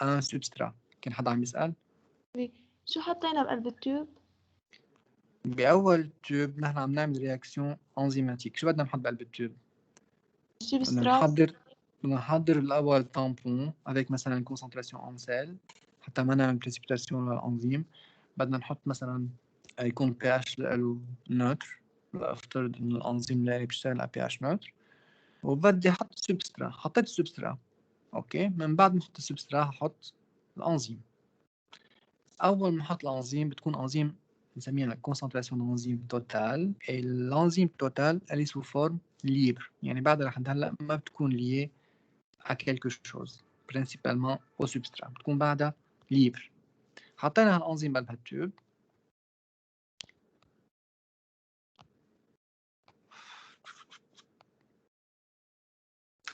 ان سبسترا. كان حدا عم يسأل؟ شو حطينا بقلب التيوب؟ بأول تيوب نحن عم نعمل رياكسيون انزيماتيك. شو بدنا نحط بقلب التيوب؟ بدنا نحضر الأول تامبون avec مثلا concentration en sel حتى ما نعمل بريسيبيتاسيون للأنزيم. بدنا نحط مثلا يكون pH له نوتر، افترض إنه الأنزيم اللي بيشتغل على pH نوتر، وبدي أحط سبسترا. حطيت السبسترا، أوكي. من بعد ما أحط السبسترا هحط الأنزيم. أول ما أحط الأنزيم بتكون أنزيم نسميها concentration d'enzyme totale، et l'enzyme totale elle est sous forme libre، يعني بعد لحد هلا ما بتكون liée à quelque chose، principalement au substrat، بتكون بعدها libre. حطينا هالأنزيم بقلب هالتيوب.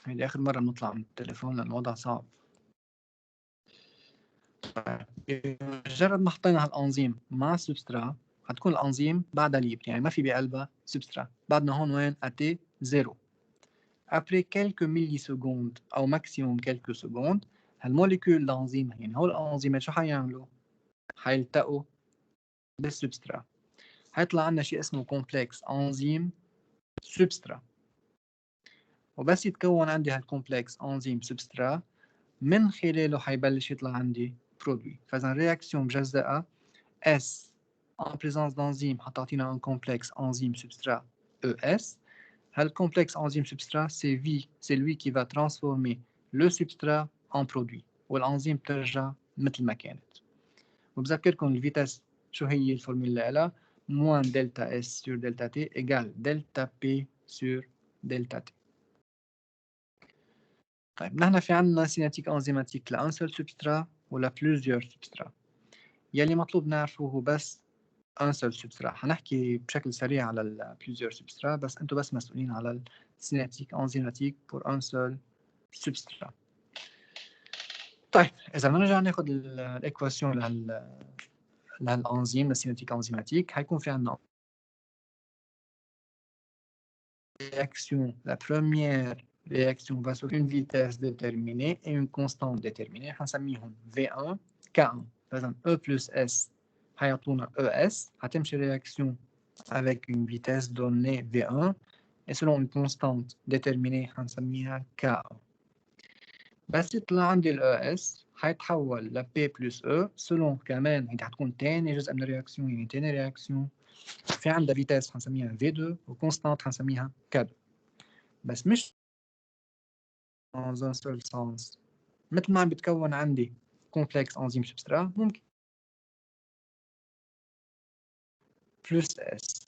هيدي آخر مرة بنطلع من التليفون لأن الوضع صعب. بمجرد ما حطينا هالأنزيم مع السبسترا هتكون الأنزيم بعدها libre، يعني ما في بقلبها سبسترا. بعدنا هون وين؟ AT 0. Après quelques millisecondes أو maximum quelques secondes هالموليكول الأنزيم، يعني هول الأنزيمات شو حيعملوا؟ حيلتقوا بالسبسترا، حيطلع عنا شيء اسمه كومبلكس أنزيم سبسترا. وبس يتكون عندي هالكومبلكس أنزيم سبسترا من خلاله حيبلش يطلع عندي برودوي. فإذا رياكسيون مجزأة S en présence d'enzyme حتعطينا un complexe enzyme substrat ES. Le complexe enzyme substrat, c'est lui qui va transformer le substrat en produit. والأنزيم بترجع مثل ما كانت. وبذكركم الفيتاس شو هي الفورمولا لها؟ moins delta S sur delta T égale delta P sur delta T. طيب نحن في عندنا سيناتيك انزيماتيك لان سول سبسترا ولا بلوزيور سبسترا. يلي مطلوب نعرفه هو بس ان سول سبسترا. حنحكي بشكل سريع على البلوزيور سبسترا، بس انتم بس مسؤولين على السيناتيك انزيماتيك بور ان سول سبسترا. طيب اذا بدنا نرجع ناخذ الايكواسيون للانزيم السيناتيك انزيماتيك، حيكون في عندنا réaction. La première réaction va sur une vitesse déterminée et une constante déterminée. حنسميهم V1 K1. فإذا E plus S حيعطونا ES. حتمشي réaction avec une vitesse donnée V1 et selon une constante déterminée حنسميها K1. بس يطلع عندي ال ES حيتحول ل P plus E selon كمان هيدي حتكون تاني جزء من الرياكسيون، يعني تاني رياكسيون في عندها فيتاس حنسميها V2 وكونستانت حنسميها K2. بس مش dans un seul sens. مثل ما عم بيتكون عندي كومبلكس انزيم سبسترا ممكن بلس اس.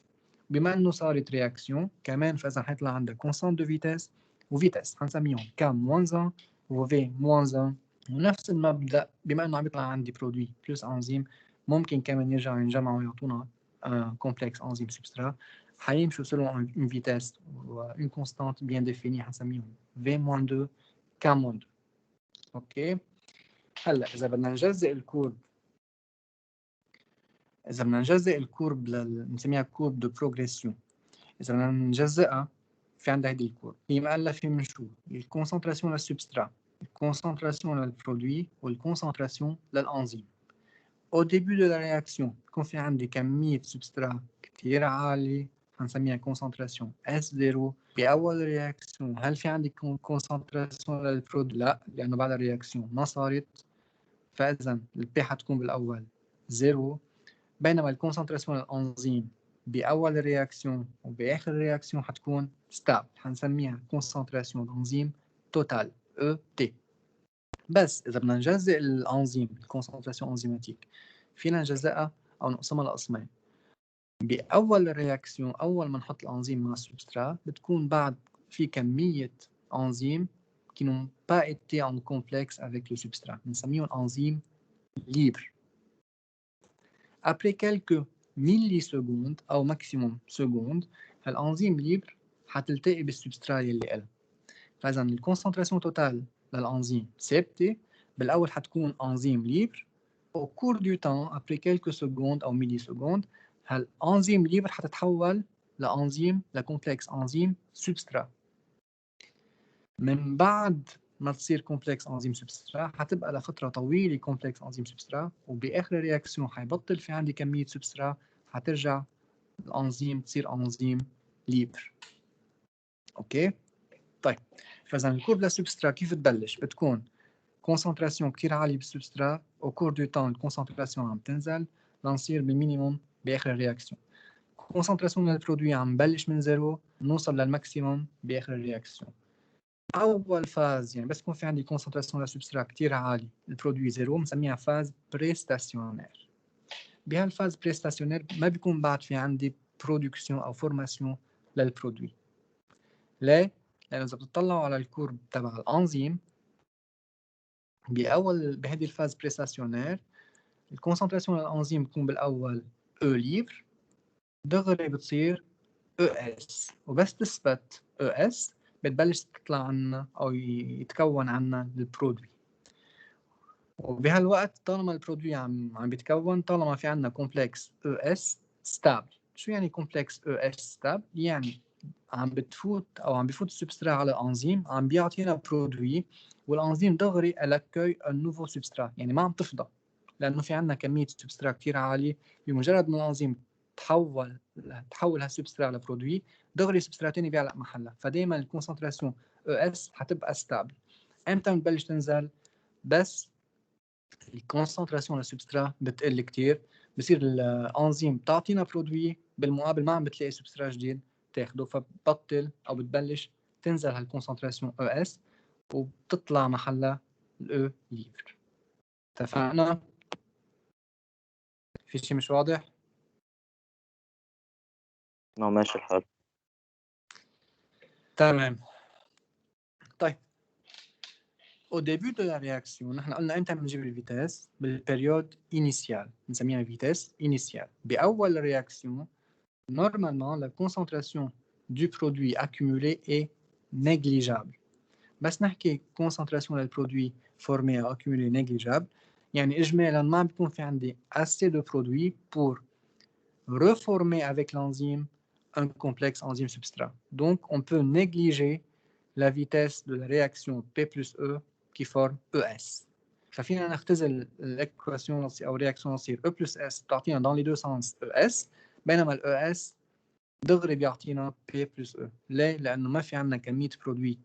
بما انه صارت رياكسيون كمان فاذا حيطلع عندك كونستانت دو فيتاس وفيتاس حنسميهم كام موان 1 وفي موان 1. ونفس المبدا بما انه عم يطلع عندي برودوي بلس انزيم ممكن كمان يرجعوا ينجمعوا ويعطونا كومبلكس انزيم سبسترا حيمشوا selon une vitesse ou une constante bien définie حنسميهم V moins 2 K moins 2. اوكي. هلا اذا بدنا نجزئ الكورب، بنسميها كورب دو بروغريسيون. اذا بدنا نجزئها في عندها هيدي الكورب هي مؤلفه من شو؟ الكونسنتراسيون للسبسترا، الكونسنتراسيون للبرودوي والكونسنتراسيون للانزيم. au début de la réaction يكون في عندي كميه سبسترا كثير عاليه حنسميها كونسنتراسيون S0. باول رياكسيون هل في عندي كونسنتراسيون للبرودوي؟ لا، لانه بعد الرياكسيون ما صارت، فاذا البي حتكون بالاول 0. بينما الكونسنتراسيون الانزيم باول رياكسيون وباخر رياكسيون حتكون ستابل، حنسميها كونسنتراسيون انزيم توتال او تي. بس اذا بدنا نجزئ الانزيم الكونسنتراسيون انزيماتيك فينا نجزئها او نقسمها لقسمين. باول رياكسيون اول ما نحط الانزيم مع السبسترات بتكون بعد في كميه انزيم qui n'ont pas été en complexe avec le substrat. بنسميهم انزيم libre. Après quelques millisecondes أو maximum secondes هالأنزيم libre حتلتقي بالسبسترات اللي إلها. فإذا الكونسنتراسيون توتال للأنزيم ثابتة، بالأول حتكون أنزيم libre. au cours du temps après quelques secondes أو millisecondes هالأنزيم libre حتتحول لأنزيم لكومبلكس أنزيم سبسترات. من بعد ما تصير كومبلكس انزيم سبسترا حتبقى لفتره طويله كومبلكس انزيم سبسترا، وباخر الرياكسيون حيبطل في عندي كميه سبسترا، حترجع الانزيم تصير انزيم ليبر. اوكي طيب، فاذا الكورب للسبسترا كيف تبلش؟ بتكون كونسنتراسيون كثير عاليه بالسبسترا، او كور دو تان الكونسنتراسيون عم تنزل لنصير بالمينيموم باخر الرياكسيون. كونسنتراسيون للبرودوي عم نبلش من زيرو نوصل للماكسيموم باخر الرياكسيون. اول فاز يعني بس يكون في عندي كونسنتراسيون للسبسترا كثير عالي البرودوي زيرو بنسميها فاز بريستاسيونير. بهالفاز بريستاسيونير ما بيكون بعد في عندي برودكسيون او فورماسيون للبرودوي. ليه؟ لانه اذا بتطلعوا على الكورب تبع الانزيم بهذه الفاز بريستاسيونير الكونسنتراسيون للانزيم بتكون بالاول او ليبر، دغري بتصير او اس، وبس تثبت او اس بتبلش تطلع عنا او يتكون عنا البرودوي. وبهالوقت طالما البرودوي عم بيتكون، طالما في عنا كومبلكس او اس ستابل. شو يعني كومبلكس او اس ستابل؟ يعني عم بفوت السبسترا على انزيم عم بيعطينا برودوي، والانزيم دغري الاكوي ان نوفو سبسترا، يعني ما عم تفضى لانه في عندنا كميه سبسترا كثير عاليه. بمجرد ما الانزيم تحول هالسبسترا لبرودوي دغري سبسترا ثاني بيعلق محلها، فدائما الكونسنتراسيون او اس حتبقى ستابل. امتى بتبلش تنزل؟ بس الكونسنتراسيون للسبسترا بتقل كثير، بصير الانزيم تعطينا برودوي بالمقابل ما عم بتلاقي سبسترا جديد تاخده، فبتبطل او بتبلش تنزل هالكونسنتراسيون او اس وبتطلع محلها الاو ليبر. اتفقنا؟ في شيء مش واضح؟ ماشي الحال. تمام. طيب au début de la réaction نحن قلنا امتى بنجيب الفيتاس؟ بالبريود initial بنسميها فيتاس initial. باول رياكسيون normalement la concentration du produit accumulé est négligeable. بس نحكي concentration للبرودوي formé ou accumulé négligeable يعني اجمالا ما بيكون في عندي assez de produit pour reformer avec l'enzyme un complexe enzyme substrat. Donc on peut négliger la vitesse de la réaction P plus E qui forme ES. ففينا نختزل الايكواسيون او رياكسيون تصير E plus S بتعطينا dans les deux sens ES، بينما ال ES دغري بيعطينا P plus E. ليه؟ لأنه ما في عندنا كمية برودوي